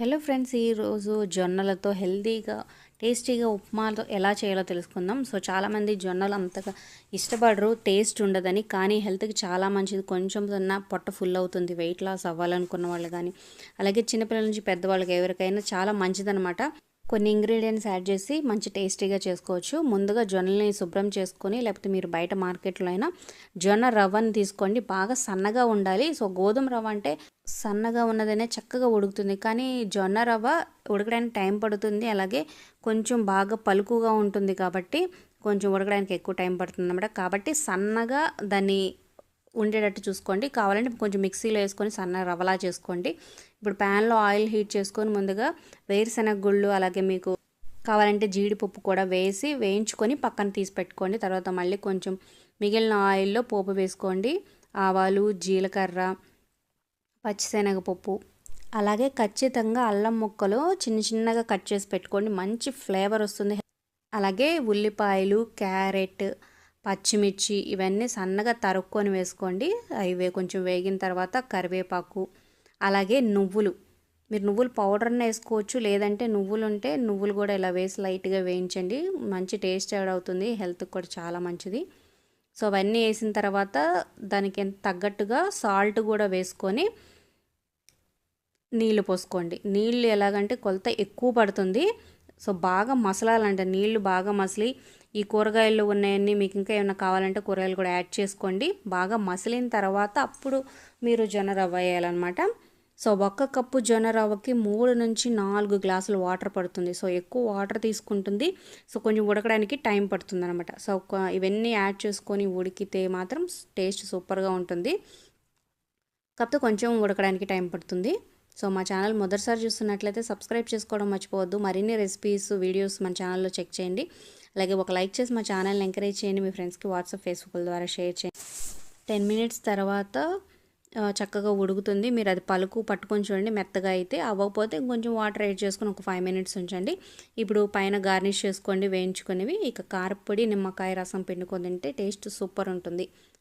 Hello friends, ఈరోజు జొన్నలతో హెల్తీగా టేస్టీగా ఉప్మాతో ఎలా చేయాలో తెలుసుకుందాం. సో చాలామంది జొన్నలు అంతగా ఇష్టపడరు, టేస్ట్ ఉండదని. కానీ హెల్త్కి చాలా మంచిది. కొంచెం తిన్నా పొట్ట ఫుల్ అవుతుంది. వెయిట్ లాస్ అవ్వాలనుకున్న వాళ్ళు కానీ, అలాగే చిన్నపిల్లల నుంచి పెద్దవాళ్ళకి ఎవరికైనా చాలా మంచిదనమాట. కొన్ని ఇంగ్రీడియంట్స్ యాడ్ చేసి మంచి టేస్టీగా చేసుకోవచ్చు. ముందుగా జొన్నల్ని శుభ్రం చేసుకొని, లేకపోతే మీరు బయట మార్కెట్లో అయినా జొన్న రవ్వని తీసుకోండి. బాగా సన్నగా ఉండాలి. సో గోధుమ రవ్వ అంటే సన్నగా ఉన్నదనే చక్కగా ఉడుకుతుంది, కానీ జొన్న రవ్వ ఉడకడానికి టైం పడుతుంది. అలాగే కొంచెం బాగా పలుకుగా ఉంటుంది కాబట్టి కొంచెం ఉడకడానికి ఎక్కువ టైం పడుతుంది అన్నమాట. కాబట్టి సన్నగా దాన్ని ఉండేటట్టు చూసుకోండి. కావాలంటే కొంచెం మిక్సీలో వేసుకొని సన్న రవ్వలా చేసుకోండి. ఇప్పుడు ప్యాన్లో ఆయిల్ హీట్ చేసుకొని ముందుగా వేరుశెనగ గుళ్ళు, అలాగే మీకు కావాలంటే జీడిపప్పు కూడా వేసి వేయించుకొని పక్కన తీసి పెట్టుకోండి. తర్వాత మళ్ళీ కొంచెం మిగిలిన ఆయిల్లో పోపు వేసుకోండి. ఆవాలు, జీలకర్ర, పచ్చిశనగపప్పు, అలాగే ఖచ్చితంగా అల్లం ముక్కలు చిన్న చిన్నగా కట్ చేసి పెట్టుకోండి. మంచి ఫ్లేవర్ వస్తుంది. అలాగే ఉల్లిపాయలు, క్యారెట్, పచ్చిమిర్చి ఇవన్నీ సన్నగా తరుక్కొని వేసుకోండి. అవి కొంచెం వేగిన తర్వాత కరివేపాకు, అలాగే నువ్వులు. మీరు నువ్వులు పౌడర్ని వేసుకోవచ్చు, లేదంటే నువ్వులు ఉంటే నువ్వులు కూడా ఇలా వేసి లైట్గా వేయించండి. మంచి టేస్ట్ యాడ్ అవుతుంది, హెల్త్కి కూడా చాలా మంచిది. సో అవన్నీ వేసిన తర్వాత దానికి తగ్గట్టుగా సాల్ట్ కూడా వేసుకొని నీళ్లు పోసుకోండి. నీళ్ళు ఎలాగంటే కొలత ఎక్కువ పడుతుంది. సో బాగా మసలాలంటే నీళ్లు బాగా మసిలి ఈ కూరగాయలు ఉన్నాయన్నీ మీకు ఇంకా ఏమైనా కావాలంటే కూరగాయలు కూడా యాడ్ చేసుకోండి. బాగా మసిలిన తర్వాత అప్పుడు మీరు జొన్న రవ్వ వేయాలన్నమాట. సో 1 కప్పు జొన్న రవ్వకి 3 నుంచి 4 గ్లాసులు వాటర్ పడుతుంది. సో ఎక్కువ వాటర్ తీసుకుంటుంది. సో కొంచెం ఉడకడానికి టైం పడుతుంది అనమాట. సో ఇవన్నీ యాడ్ చేసుకొని ఉడికితే మాత్రం టేస్ట్ సూపర్గా ఉంటుంది. కాకపోతే కొంచెం ఉడకడానికి టైం పడుతుంది. సో మా ఛానల్ మొదటిసారి చూస్తున్నట్లయితే సబ్స్క్రైబ్ చేసుకోవడం మర్చిపోవద్దు. మరిన్ని రెసిపీస్, వీడియోస్ మన ఛానల్లో చెక్ చేయండి. అలాగే ఒక లైక్ చేసి మా ఛానల్ని ఎంకరేజ్ చేయండి. మీ ఫ్రెండ్స్కి వాట్సాప్, ఫేస్బుక్ ద్వారా షేర్ చేయండి. 10 మినిట్స్ తర్వాత చక్కగా ఉడుకుతుంది. మీరు అది పలుకు పట్టుకొని చూడండి. మెత్తగా అయితే అవ్వకపోతే ఇంకొంచెం వాటర్ యాడ్ చేసుకొని ఒక 5 మినిట్స్ ఉంచండి. ఇప్పుడు పైన గార్నిష్ చేసుకోండి వేయించుకునేవి. ఇక కారపొడి, నిమ్మకాయ రసం పిండుకొని తింటే టేస్ట్ సూపర్ ఉంటుంది.